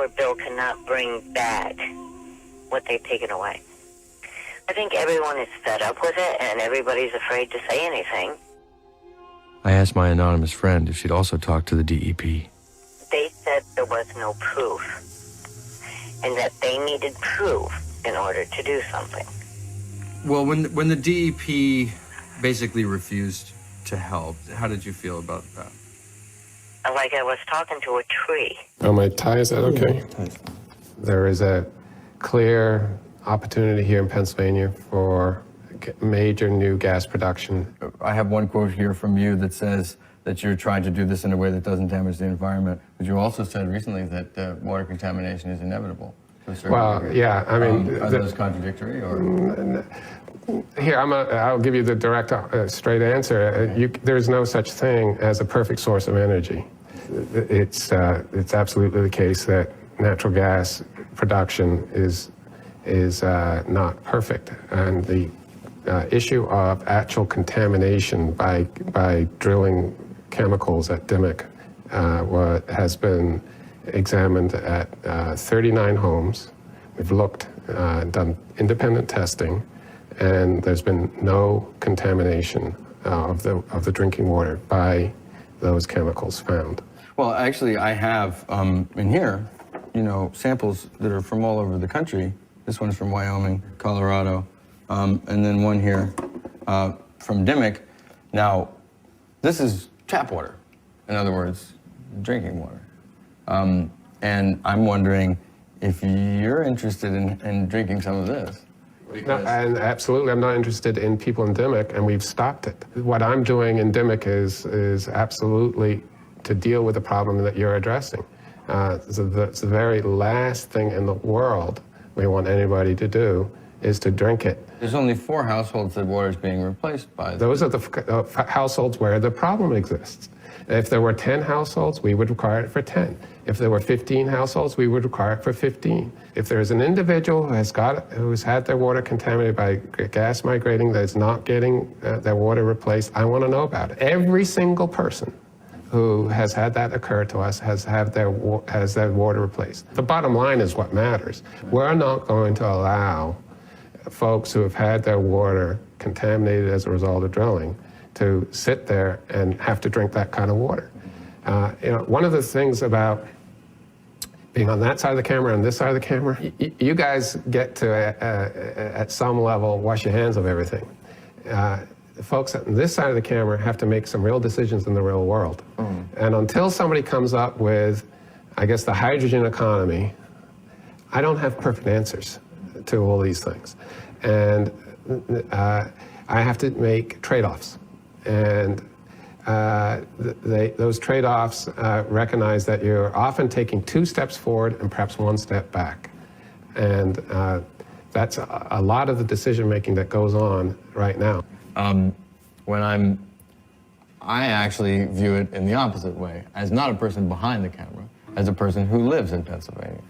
power bill cannot bring back what they've taken away. I think everyone is fed up with it, and everybody's afraid to say anything. I asked my anonymous friend if she'd also talked to the DEP. They said there was no proof, and that they needed proof in order to do something. Well, when the DEP basically refused to help, how did you feel about that? Like I was talking to a tree. Oh, my tie, is that okay? Yeah, There is a clear opportunity here in Pennsylvania for major new gas production. I have one quote here from you that says that you're trying to do this in a way that doesn't damage the environment. But you also said recently that water contamination is inevitable. To a certain Well, degree. yeah, I mean... Are those contradictory, or...? Here, I'll give you the direct, straight answer. There's no such thing as a perfect source of energy. It's absolutely the case that natural gas production is not perfect, and the issue of actual contamination by drilling chemicals at Dimmock has been examined at 39 homes. We've looked, done independent testing, and there's been no contamination of the drinking water by those chemicals found. Well, actually, I have in here, samples that are from all over the country. This one's from Wyoming, Colorado, and then one here from Dimmock. Now, this is tap water. In other words, drinking water. And I'm wondering if you're interested in drinking some of this. No, and absolutely, I'm not interested in people in Dimmock, and we've stopped it. What I'm doing in Dimmock is absolutely to deal with the problem that you're addressing. It's the very last thing in the world we want anybody to do is to drink it. There's only 4 households that water is being replaced by. Those are the households where the problem exists. If there were 10 households, we would require it for 10. If there were 15 households, we would require it for 15. If there is an individual who's had their water contaminated by gas migrating that is not getting their water replaced, I want to know about it. Every single person who has had that occur to us has their water replaced. The bottom line is what matters. We're not going to allow folks who have had their water contaminated as a result of drilling to sit there and have to drink that kind of water. One of the things about being on that side of the camera and this side of the camera, you guys get to, at some level, wash your hands of everything. The folks on this side of the camera have to make some real decisions in the real world. And until somebody comes up with, I guess, the hydrogen economy, I don't have perfect answers to all these things. And I have to make trade-offs. And those trade-offs recognize that you're often taking 2 steps forward and perhaps 1 step back. And that's a lot of the decision-making that goes on right now. I actually view it in the opposite way, as not a person behind the camera, as a person who lives in Pennsylvania.